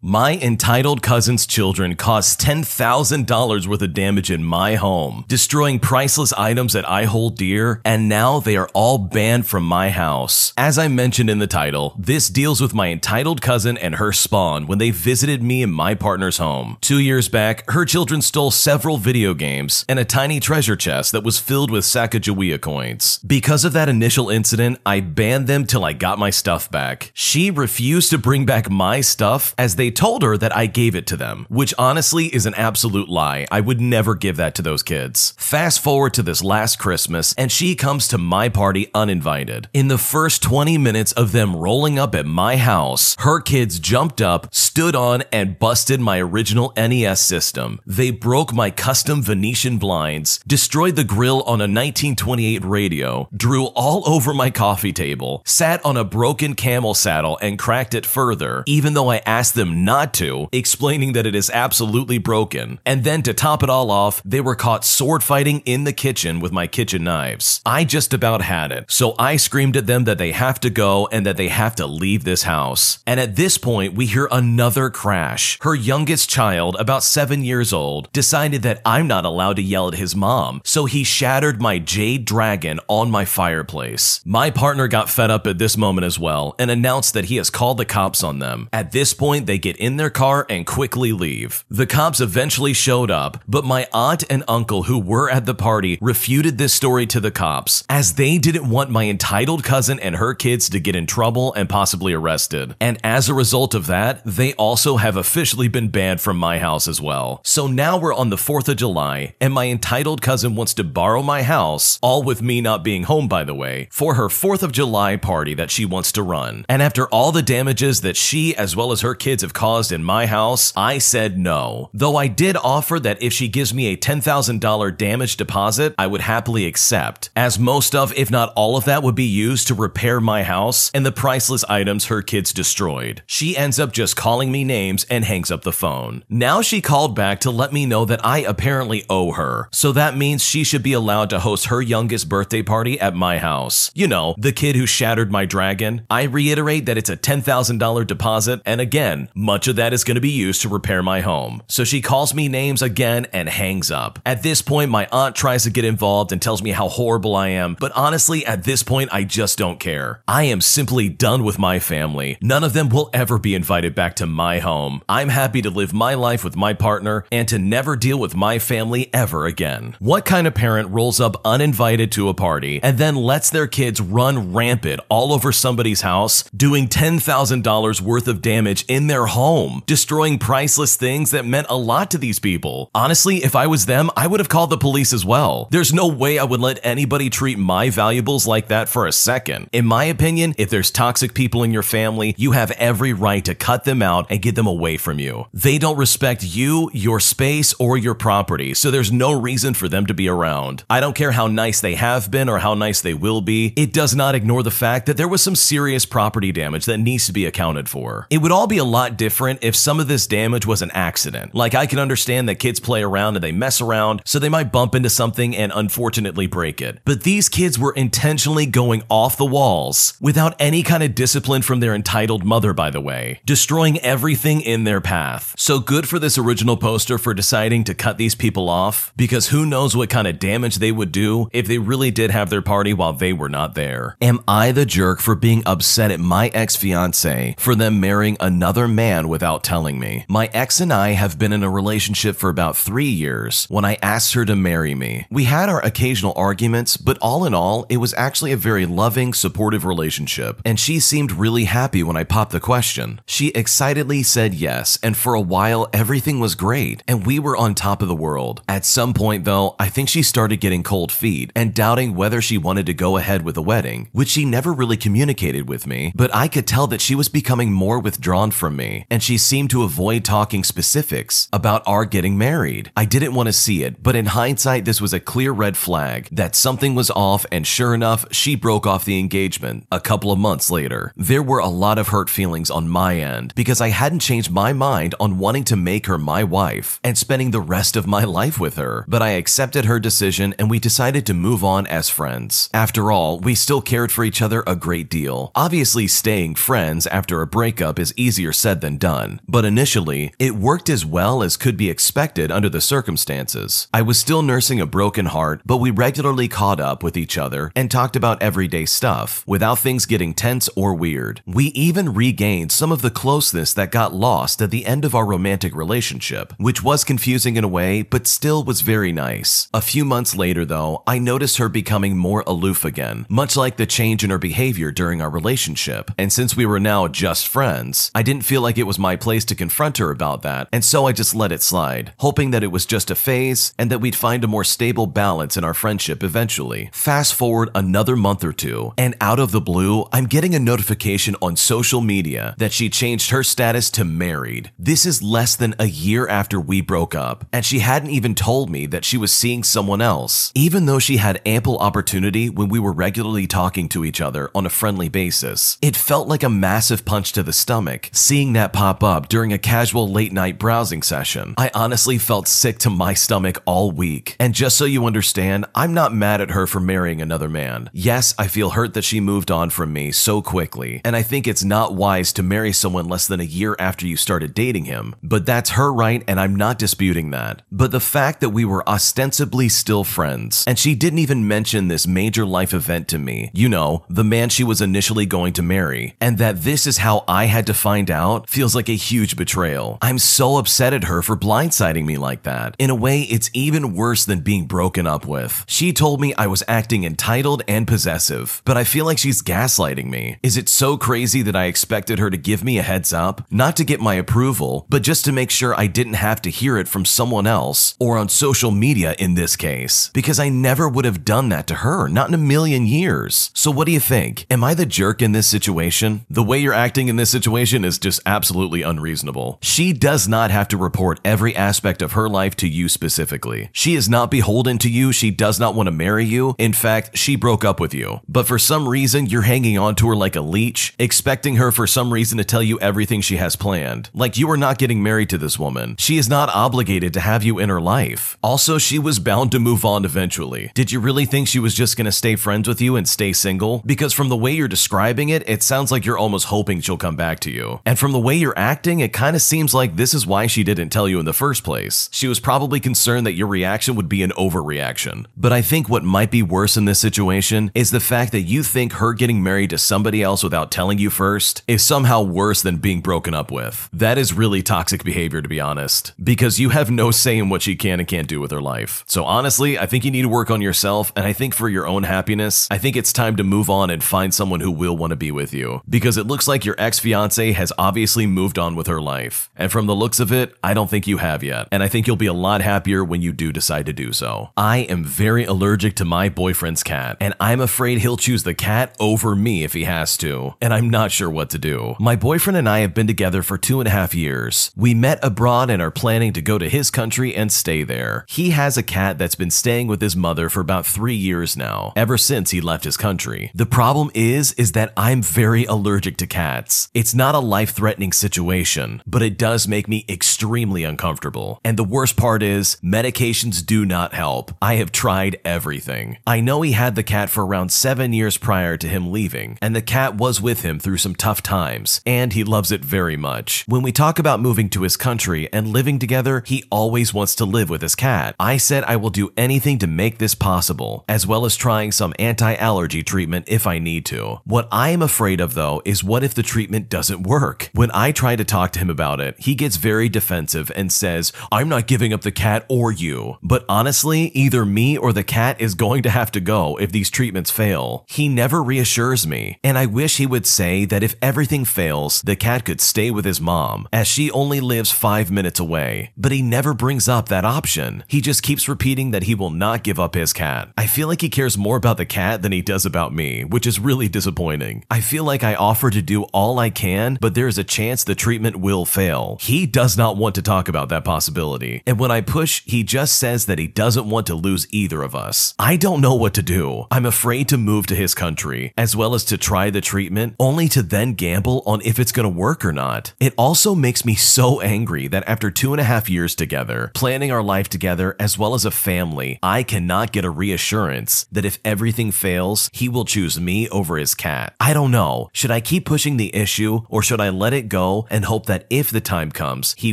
My entitled cousin's children caused $10,000 worth of damage in my home, destroying priceless items that I hold dear, and now they are all banned from my house. As I mentioned in the title, this deals with my entitled cousin and her spawn when they visited me in my partner's home. 2 years back, her children stole several video games and a tiny treasure chest that was filled with Sacagawea coins. Because of that initial incident, I banned them till I got my stuff back. She refused to bring back my stuff as they told her that I gave it to them, which honestly is an absolute lie. I would never give that to those kids. Fast forward to this last Christmas, and she comes to my party uninvited. In the first 20 minutes of them rolling up at my house, her kids jumped up, stood on, and busted my original NES system. They broke my custom Venetian blinds, destroyed the grill on a 1928 radio, drew all over my coffee table, sat on a broken camel saddle and cracked it further, even though I asked them not to, explaining that it is absolutely broken. And then to top it all off, they were caught sword fighting in the kitchen with my kitchen knives. I just about had it, so I screamed at them that they have to go and that they have to leave this house. And at this point, we hear another crash. Her youngest child, about 7 years old, decided that I'm not allowed to yell at his mom, so he shattered my jade dragon on my fireplace. My partner got fed up at this moment as well and announced that he has called the cops on them. At this point, they get in their car and quickly leave. The cops eventually showed up, but my aunt and uncle who were at the party refuted this story to the cops, as they didn't want my entitled cousin and her kids to get in trouble and possibly arrested. And as a result of that, they also have officially been banned from my house as well. So now we're on the 4th of July, and my entitled cousin wants to borrow my house, all with me not being home by the way, for her 4th of July party that she wants to run. And after all the damages that she as well as her kids have caused in my house, I said no. Though I did offer that if she gives me a $10,000 damage deposit, I would happily accept, as most of, if not all of that, would be used to repair my house and the priceless items her kids destroyed. She ends up just calling me names and hangs up the phone. Now she called back to let me know that I apparently owe her, so that means she should be allowed to host her youngest birthday party at my house. You know, the kid who shattered my dragon. I reiterate that it's a $10,000 deposit, and again, much of that is going to be used to repair my home. So she calls me names again and hangs up. At this point, my aunt tries to get involved and tells me how horrible I am, but honestly, at this point, I just don't care. I am simply done with my family. None of them will ever be invited back to my home. I'm happy to live my life with my partner and to never deal with my family ever again. What kind of parent rolls up uninvited to a party and then lets their kids run rampant all over somebody's house, doing $10,000 worth of damage in their home, destroying priceless things that meant a lot to these people? Honestly, if I was them, I would have called the police as well. There's no way I would let anybody treat my valuables like that for a second. In my opinion, if there's toxic people in your family, you have every right to cut them out and get them away from you. They don't respect you, your space, or your property, so there's no reason for them to be around. I don't care how nice they have been or how nice they will be. It does not ignore the fact that there was some serious property damage that needs to be accounted for. It would all be a lot different if some of this damage was an accident. Like, I can understand that kids play around and they mess around, so they might bump into something and unfortunately break it. But these kids were intentionally going off the walls without any kind of discipline from their entitled mother, by the way, destroying everything in their path. So good for this original poster for deciding to cut these people off, because who knows what kind of damage they would do if they really did have their party while they were not there. Am I the jerk for being upset at my ex-fiance for them marrying another man without telling me? My ex and I have been in a relationship for about 3 years when I asked her to marry me. We had our occasional arguments, but all in all, it was actually a very loving, supportive relationship, and she seemed really happy when I popped the question. She excitedly said yes, and for a while, everything was great, and we were on top of the world. At some point though, I think she started getting cold feet and doubting whether she wanted to go ahead with the wedding, which she never really communicated with me, but I could tell that she was becoming more withdrawn from me, and she seemed to avoid talking specifics about our getting married. I didn't want to see it, but in hindsight, this was a clear red flag that something was off, and sure enough, she broke off the engagement a couple of months later. There were a lot of hurt feelings on my end because I hadn't changed my mind on wanting to make her my wife and spending the rest of my life with her, but I accepted her decision and we decided to move on as friends. After all, we still cared for each other a great deal. Obviously, staying friends after a breakup is easier said than than done, but initially, it worked as well as could be expected under the circumstances. I was still nursing a broken heart, but we regularly caught up with each other and talked about everyday stuff without things getting tense or weird. We even regained some of the closeness that got lost at the end of our romantic relationship, which was confusing in a way, but still was very nice. A few months later, though, I noticed her becoming more aloof again, much like the change in her behavior during our relationship. And since we were now just friends, I didn't feel like it was my place to confront her about that, and so I just let it slide, hoping that it was just a phase and that we'd find a more stable balance in our friendship eventually. Fast forward another month or two, and out of the blue, I'm getting a notification on social media that she changed her status to married. This is less than a year after we broke up, and she hadn't even told me that she was seeing someone else, even though she had ample opportunity when we were regularly talking to each other on a friendly basis. It felt like a massive punch to the stomach, seeing that pop up during a casual late-night browsing session. I honestly felt sick to my stomach all week, and just so you understand, I'm not mad at her for marrying another man. Yes, I feel hurt that she moved on from me so quickly, and I think it's not wise to marry someone less than a year after you started dating him, but that's her right and I'm not disputing that. But the fact that we were ostensibly still friends, and she didn't even mention this major life event to me, you know, the man she was initially going to marry, and that this is how I had to find out, feels like a huge betrayal. I'm so upset at her for blindsiding me like that. In a way, it's even worse than being broken up with. She told me I was acting entitled and possessive, but I feel like she's gaslighting me. Is it so crazy that I expected her to give me a heads up? Not to get my approval, but just to make sure I didn't have to hear it from someone else, or on social media in this case, because I never would have done that to her, not in a million years. So what do you think? Am I the jerk in this situation? The way you're acting in this situation is just absolutely unreasonable. She does not have to report every aspect of her life to you specifically. She is not beholden to you. She does not want to marry you. In fact, she broke up with you. But for some reason, you're hanging on to her like a leech, expecting her for some reason to tell you everything she has planned. Like you are not getting married to this woman. She is not obligated to have you in her life. Also, she was bound to move on eventually. Did you really think she was just going to stay friends with you and stay single? Because from the way you're describing it, it sounds like you're almost hoping she'll come back to you. And from the way you're acting, it kind of seems like this is why she didn't tell you in the first place. She was probably concerned that your reaction would be an overreaction. But I think what might be worse in this situation is the fact that you think her getting married to somebody else without telling you first is somehow worse than being broken up with. That is really toxic behavior, to be honest, because you have no say in what she can and can't do with her life. So honestly, I think you need to work on yourself, and I think for your own happiness, I think it's time to move on and find someone who will want to be with you, because it looks like your ex-fiance has obviously moved on with her life. And from the looks of it, I don't think you have yet, and I think you'll be a lot happier when you do decide to do so. I am very allergic to my boyfriend's cat, and I'm afraid he'll choose the cat over me if he has to, and I'm not sure what to do. My boyfriend and I have been together for 2.5 years. We met abroad and are planning to go to his country and stay there. He has a cat that's been staying with his mother for about 3 years now, ever since he left his country. The problem is that I'm very allergic to cats. It's not a life-threatening situation, but it does make me extremely uncomfortable. And the worst part is, medications do not help. I have tried everything. I know he had the cat for around 7 years prior to him leaving, and the cat was with him through some tough times, and he loves it very much. When we talk about moving to his country and living together, he always wants to live with his cat. I said I will do anything to make this possible, as well as trying some anti-allergy treatment if I need to. What I am afraid of, though, is what if the treatment doesn't work? When I try to talk to him about it, he gets very defensive and says, "I'm not giving up the cat or you." But honestly, either me or the cat is going to have to go if these treatments fail. He never reassures me, and I wish he would say that if everything fails, the cat could stay with his mom, as she only lives 5 minutes away. But he never brings up that option. He just keeps repeating that he will not give up his cat. I feel like he cares more about the cat than he does about me, which is really disappointing. I feel like I offer to do all I can, but there is a chance the treatment will fail. He does not want to talk about that possibility, and when I push, he just says that he doesn't want to lose either of us. I don't know what to do. I'm afraid to move to his country, as well as to try the treatment, only to then gamble on if it's gonna work or not. It also makes me so angry that after 2.5 years together, planning our life together as well as a family, I cannot get a reassurance that if everything fails, he will choose me over his cat. I don't know. Should I keep pushing the issue, or should I let it go go and hope that if the time comes, he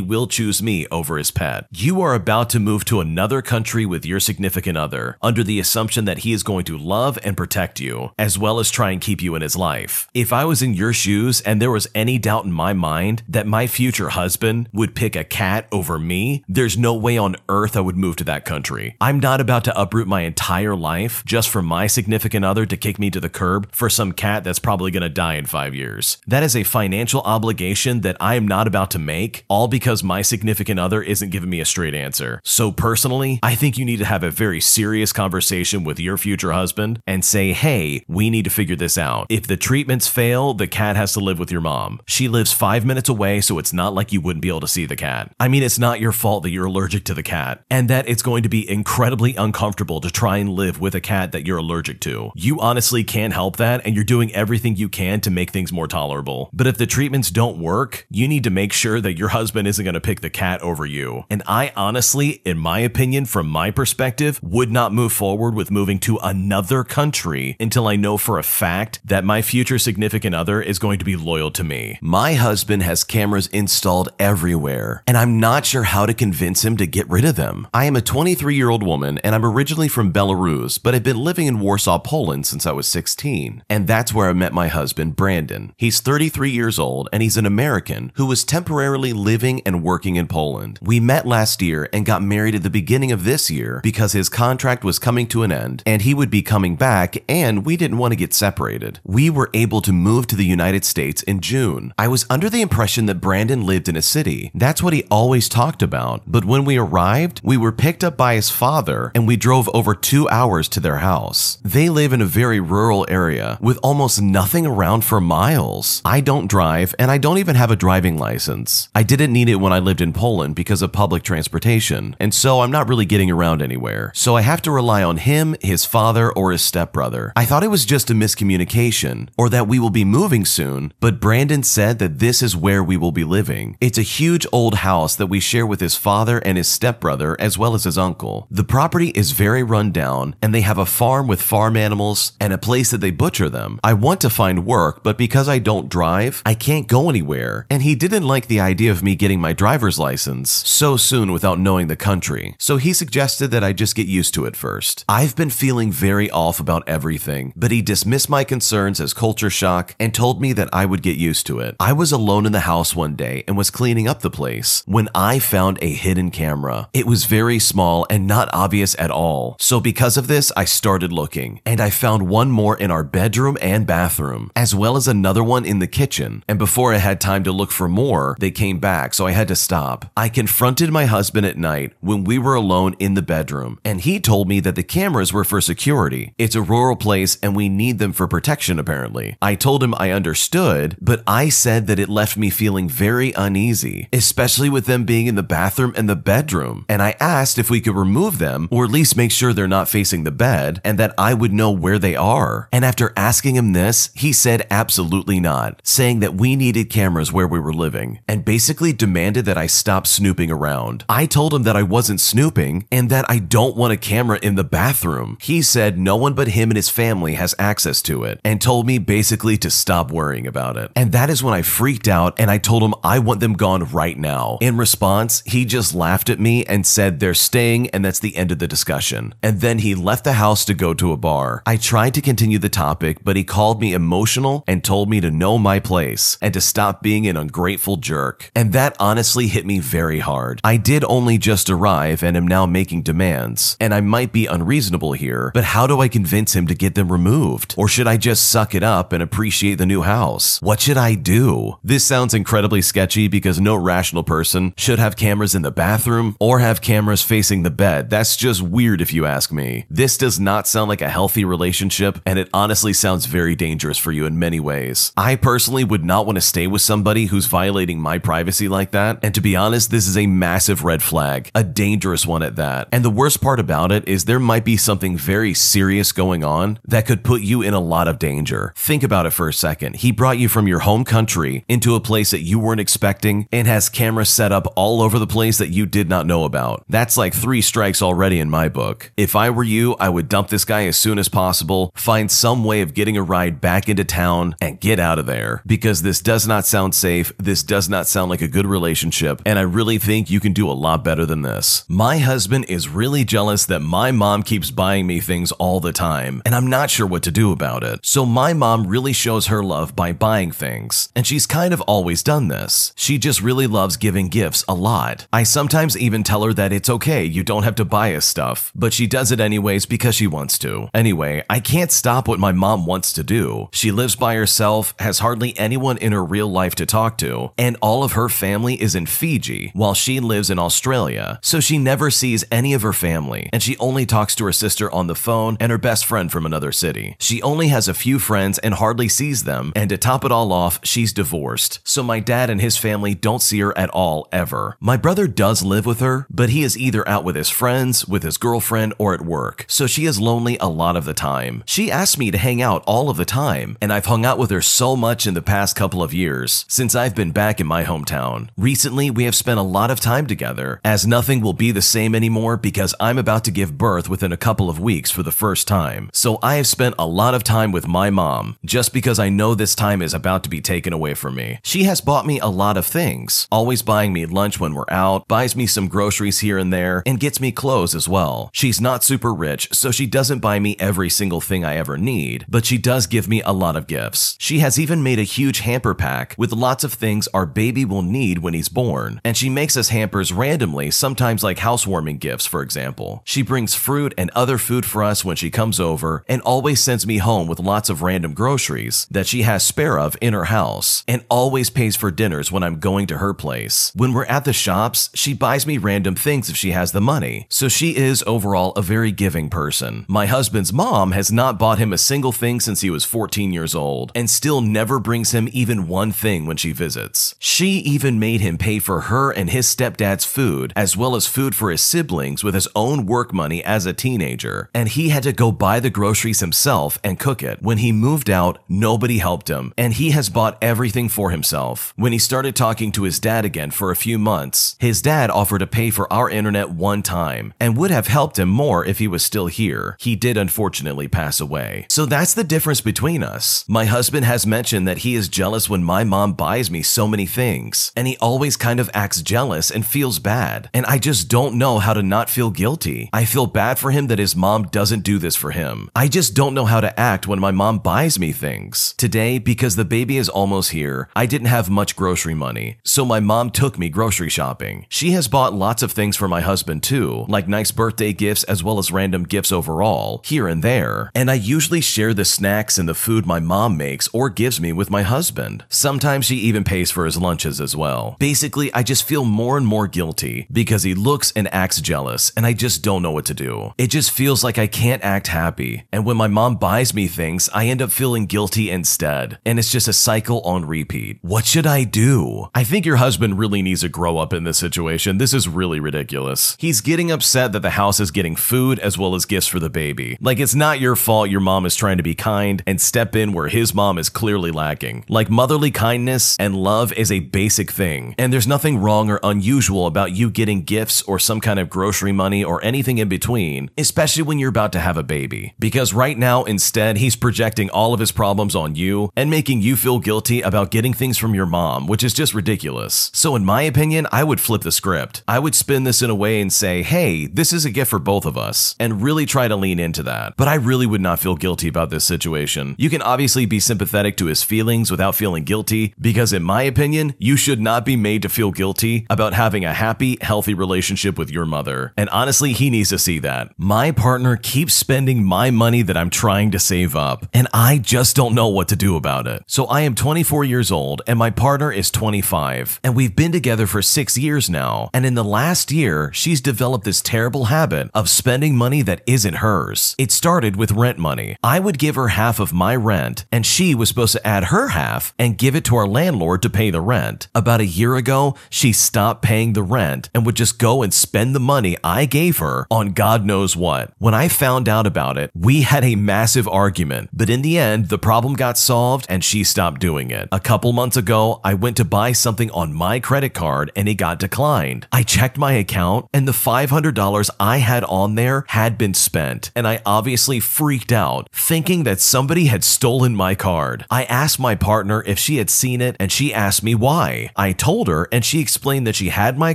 will choose me over his pet. You are about to move to another country with your significant other under the assumption that he is going to love and protect you, as well as try and keep you in his life. If I was in your shoes and there was any doubt in my mind that my future husband would pick a cat over me, there's no way on earth I would move to that country. I'm not about to uproot my entire life just for my significant other to kick me to the curb for some cat that's probably going to die in 5 years. That is a financial obligation that I am not about to make, all because my significant other isn't giving me a straight answer. So personally, I think you need to have a very serious conversation with your future husband and say, hey, we need to figure this out. If the treatments fail, the cat has to live with your mom. She lives 5 minutes away, so it's not like you wouldn't be able to see the cat. I mean, it's not your fault that you're allergic to the cat, and that it's going to be incredibly uncomfortable to try and live with a cat that you're allergic to. You honestly can't help that, and you're doing everything you can to make things more tolerable. But if the treatments don't work, you need to make sure that your husband isn't going to pick the cat over you. And I honestly, in my opinion, from my perspective, would not move forward with moving to another country until I know for a fact that my future significant other is going to be loyal to me. My husband has cameras installed everywhere, and I'm not sure how to convince him to get rid of them. I am a 23-year-old woman, and I'm originally from Belarus, but I've been living in Warsaw, Poland since I was 16. And that's where I met my husband, Brandon. He's 33 years old, and he's an American who was temporarily living and working in Poland. We met last year and got married at the beginning of this year because his contract was coming to an end, and he would be coming back, and we didn't want to get separated. We were able to move to the United States in June. I was under the impression that Brandon lived in a city. That's what he always talked about. But when we arrived, we were picked up by his father, and we drove over 2 hours to their house. They live in a very rural area with almost nothing around for miles. I don't drive, and I don't even have a driving license. I didn't need it when I lived in Poland because of public transportation, and so I'm not really getting around anywhere. So I have to rely on him, his father, or his stepbrother. I thought it was just a miscommunication, or that we will be moving soon, but Brandon said that this is where we will be living. It's a huge old house that we share with his father and his stepbrother, as well as his uncle. The property is very run down, and they have a farm with farm animals and a place that they butcher them. I want to find work, but because I don't drive, I can't go anywhere, and he didn't like the idea of me getting my driver's license so soon without knowing the country, so he suggested that I just get used to it first. I've been feeling very off about everything, but he dismissed my concerns as culture shock and told me that I would get used to it. I was alone in the house one day and was cleaning up the place when I found a hidden camera. It was very small and not obvious at all, so because of this, I started looking, and I found one more in our bedroom and bathroom, as well as another one in the kitchen, and before I had time to look for more, they came back, so I had to stop. I confronted my husband at night when we were alone in the bedroom, and he told me that the cameras were for security. It's a rural place and we need them for protection apparently. I told him I understood, but I said that it left me feeling very uneasy, especially with them being in the bathroom and the bedroom, and I asked if we could remove them or at least make sure they're not facing the bed and that I would know where they are. And after asking him this, he said absolutely not, saying that we needed cameras where we were living, and basically demanded that I stop snooping around. I told him that I wasn't snooping and that I don't want a camera in the bathroom. He said no one but him and his family has access to it and told me basically to stop worrying about it. And that is when I freaked out and I told him I want them gone right now. In response, he just laughed at me and said they're staying and that's the end of the discussion. And then he left the house to go to a bar. I tried to continue the topic, but he called me emotional and told me to know my place and to stop being an ungrateful jerk. And that honestly hit me very hard. I did only just arrive and am now making demands, and I might be unreasonable here, but how do I convince him to get them removed? Or should I just suck it up and appreciate the new house? What should I do? This sounds incredibly sketchy because no rational person should have cameras in the bathroom or have cameras facing the bed. That's just weird if you ask me. This does not sound like a healthy relationship, and it honestly sounds very dangerous for you in many ways. I personally would not want to stay with somebody who's violating my privacy like that, and to be honest, this is a massive red flag, a dangerous one at that. And the worst part about it is there might be something very serious going on that could put you in a lot of danger. Think about it for a second. He brought you from your home country into a place that you weren't expecting and has cameras set up all over the place that you did not know about. That's like 3 strikes already in my book. If I were you, I would dump this guy as soon as possible, find some way of getting a ride back into town, and get out of there, because this does not sound sound safe, this does not sound like a good relationship, and I really think you can do a lot better than this. My husband is really jealous that my mom keeps buying me things all the time, and I'm not sure what to do about it. So my mom really shows her love by buying things, and she's kind of always done this. She just really loves giving gifts a lot. I sometimes even tell her that it's okay, you don't have to buy us stuff, but she does it anyways because she wants to. Anyway, I can't stop what my mom wants to do. She lives by herself, has hardly anyone in her real life to talk to, and all of her family is in Fiji while she lives in Australia, so she never sees any of her family, and she only talks to her sister on the phone and her best friend from another city. She only has a few friends and hardly sees them, and to top it all off, she's divorced, so my dad and his family don't see her at all ever. My brother does live with her, but he is either out with his friends, with his girlfriend, or at work, so she is lonely a lot of the time. She asks me to hang out all of the time, and I've hung out with her so much in the past couple of years, since I've been back in my hometown. Recently, we have spent a lot of time together, as nothing will be the same anymore because I'm about to give birth within a couple of weeks for the first time. So I have spent a lot of time with my mom, just because I know this time is about to be taken away from me. She has bought me a lot of things, always buying me lunch when we're out, buys me some groceries here and there, and gets me clothes as well. She's not super rich, so she doesn't buy me every single thing I ever need, but she does give me a lot of gifts. She has even made a huge hamper pack with lots of things our baby will need when he's born, and she makes us hampers randomly, sometimes like housewarming gifts, for example. She brings fruit and other food for us when she comes over, and always sends me home with lots of random groceries that she has spare of in her house, and always pays for dinners when I'm going to her place. When we're at the shops, she buys me random things if she has the money, so she is overall a very giving person. My husband's mom has not bought him a single thing since he was 14 years old, and still never brings him even one thing when she visits. She even made him pay for her and his stepdad's food, as well as food for his siblings with his own work money as a teenager, and he had to go buy the groceries himself and cook it. When he moved out, nobody helped him, and he has bought everything for himself. When he started talking to his dad again for a few months, his dad offered to pay for our internet one time, and would have helped him more if he was still here. He did unfortunately pass away. So that's the difference between us. My husband has mentioned that he is jealous when my mom buys me so many things, and he always kind of acts jealous and feels bad, and I just don't know how to not feel guilty. I feel bad for him that his mom doesn't do this for him. I just don't know how to act when my mom buys me things. Today, because the baby is almost here, I didn't have much grocery money, so my mom took me grocery shopping. She has bought lots of things for my husband too, like nice birthday gifts as well as random gifts overall, here and there, and I usually share the snacks and the food my mom makes or gives me with my husband. Sometimes she even pays for his lunches as well. Basically, I just feel more and more guilty because he looks and acts jealous, and I just don't know what to do. It just feels like I can't act happy, and when my mom buys me things, I end up feeling guilty instead, and it's just a cycle on repeat. What should I do? I think your husband really needs to grow up in this situation. This is really ridiculous. He's getting upset that the house is getting food as well as gifts for the baby. Like, it's not your fault your mom is trying to be kind and step in where his mom is clearly lacking. Like, motherly kindness and love is a basic thing, and there's nothing wrong or unusual about you getting gifts or some kind of grocery money or anything in between, especially when you're about to have a baby. Because right now, instead, he's projecting all of his problems on you and making you feel guilty about getting things from your mom, which is just ridiculous. So in my opinion, I would flip the script. I would spin this in a way and say, hey, this is a gift for both of us, and really try to lean into that. But I really would not feel guilty about this situation. You can obviously be sympathetic to his feelings without feeling guilty, because in my opinion, you should not be made to feel guilty about having a happy, healthy relationship with your mother. And honestly, he needs to see that. My partner keeps spending my money that I'm trying to save up, and I just don't know what to do about it. So I am 24 years old, and my partner is 25, and we've been together for 6 years now, and in the last year, she's developed this terrible habit of spending money that isn't hers. It started with rent money. I would give her half of my rent, and she was supposed to add her half and give it to our landlord to pay the rent. About a year ago, she stopped paying the rent and would just go and spend the money I gave her on God knows what. When I found out about it, we had a massive argument, but in the end, the problem got solved and she stopped doing it. A couple months ago, I went to buy something on my credit card and it got declined. I checked my account and the $500 I had on there had been spent, and I obviously freaked out, thinking that somebody had stolen my card. I asked my partner if she had seen it, and she asked me why. I told her, and she explained that she had my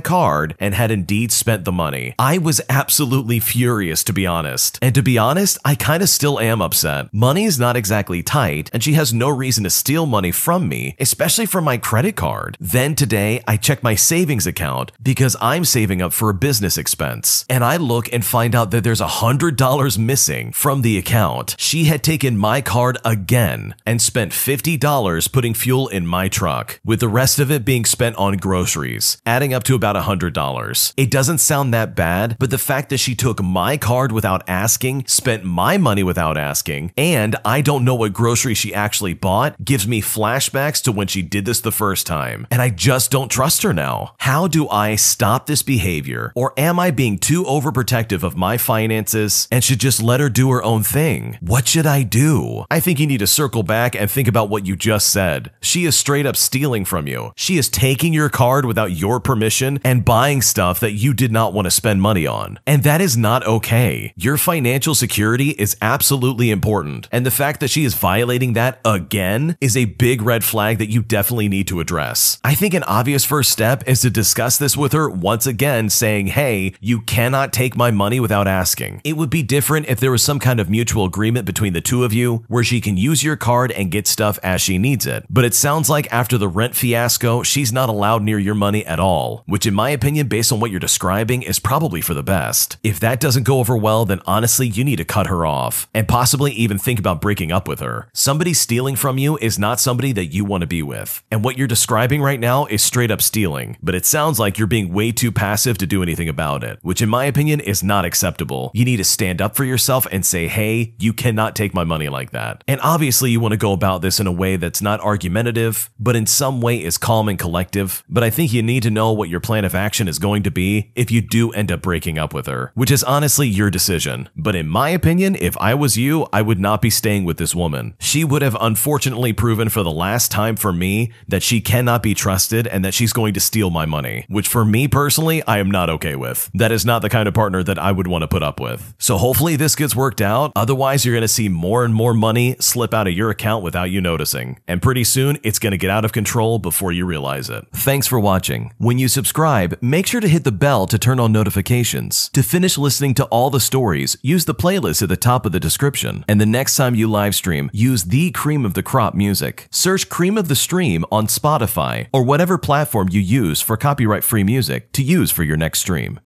card and had indeed spent the money. I was absolutely furious, to be honest. And to be honest, I kinda still am upset. Money's not exactly tight, and she has no reason to steal money from me, especially from my credit card. Then today, I check my savings account because I'm saving up for a business expense, and I look and find out that there's $100 missing from the account. She had taken my card again and spent $50 putting fuel in my truck, with the rest of it being spent on groceries, adding up to about $100. It doesn't sound that bad, but the fact that she took my card without asking, spent my money without asking, and I don't know what groceries she actually bought gives me flashbacks to when she did this the first time, and I just don't trust her now. How do I stop this behavior, or am I being too overprotective of my finances and should just let her do her own thing? What should I do? I think you need to circle back and think about what you just said. She is straight up stealing from you. She is taking your card without your permission and buying stuff that you did not want to spend money on. And that is not okay. Your financial security is absolutely important, and the fact that she is violating that again is a big red flag that you definitely need to address. I think an obvious first step is to discuss this with her once again, saying, hey, you cannot take my money without asking. It would be different if there was some kind of mutual agreement between the two of you where she can use your card and get stuff as she needs it. But it sounds like after the rent fiasco, she's not allowed near your money at all, which in my opinion, based on what you're describing, is probably for the best. If that doesn't go over well, then honestly, you need to cut her off and possibly even think about breaking up with her. Somebody stealing from you is not somebody that you want to be with. And what you're describing right now is straight up stealing, but it sounds like you're being way too passive to do anything about it, which in my opinion is not acceptable. You need to stand up for yourself and say, hey, you cannot take my money like that. And obviously you want to go about this in a way that's not argumentative, but in some way is calm and collective. But I think you need to know what your plan of action is going to be if you do end up breaking up with her, which is honestly your decision. But in my opinion, if I was you, I would not be staying with this woman. She would have unfortunately proven for the last time for me that she cannot be trusted and that she's going to steal my money, which for me personally, I am not okay with. That is not the kind of partner that I would want to put up with. So hopefully this gets worked out. Otherwise, you're going to see more and more money slip out of your account without you noticing. And pretty soon, it's going to get out of control before you realize it. Thanks for watching. When you subscribe, make sure to hit the bell to turn on notifications. To finish listening to all the stories, use the playlist at the top of the description. And the next time you live stream, use the Cream of the Crop music. Search Cream of the Stream on Spotify or whatever platform you use for copyright-free music to use for your next stream.